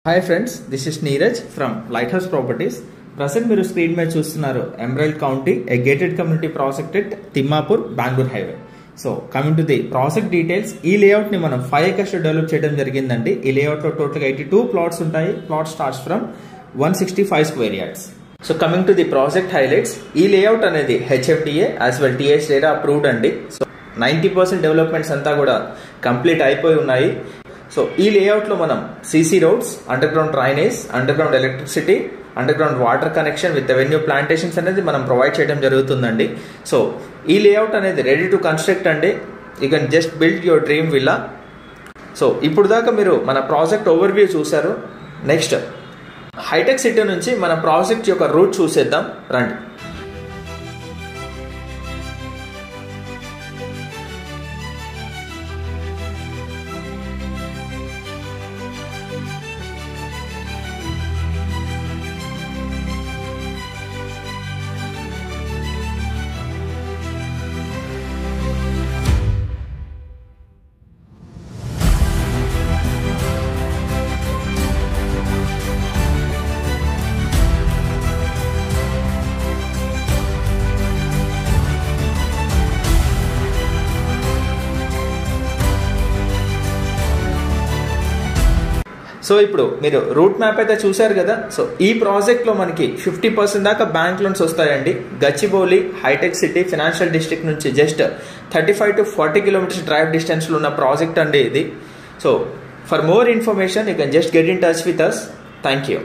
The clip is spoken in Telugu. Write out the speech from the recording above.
Hi friends, this is Neeraj from light house properties. Present మీరు స్క్రీన్ మీద చూస్తున్నారు emerald county, A gated community project at Thimmapur, Bengaluru highway. So coming to the project details, ఈ లేఅవుట్ ని మనం 5 acres డెవలప్ చేయడం జరిగిందండి. ఈ లేఅవుట్ లో టోటల్ గా 82 ప్లాట్స్ ఉంటాయి. Plot starts from 165 square yards. So coming to the project highlights, ఈ లేఅవుట్ అనేది HFDA as well TS data approved అండి. సో 90% డెవలప్మెంట్స్ అంతా కూడా కంప్లీట్ అయిపోయి ఉన్నాయి. సో ఈ లేఅవుట్ లో మనం CC roads, under ground drainage, under ground electricity, under ground water connection with avenue plantations అనేది మనం ప్రొవైడ్ చేయడం జరుగుతుందండి. సో ఈ లేఅవుట్ అనేది రెడీ టు కన్స్ట్రక్ట్ అండి. You can just build your dream villa. So ఇప్పుడు దాకా మీరు మన ప్రాజెక్ట్ ఓవర్వ్యూ చూసారు. నెక్స్ట్ హైటెక్ సిటీ నుంచి మన ప్రాజెక్ట్ యొక్క రూట్ చూసేద్దాం రండి. సో ఇప్పుడు మీరు రూట్ మ్యాప్ అయితే చూశారు కదా. సో ఈ ప్రాజెక్ట్ లో మనకి 50% దాకా బ్యాంక్ లోన్స్ వస్తాయండి. Gachibowli hitech city financial district నుంచి just 35 to 40 kilometers drive distance లో ఉన్న ప్రాజెక్ట్ అండి ఇది. So for more information you can just get in touch with us. Thank you.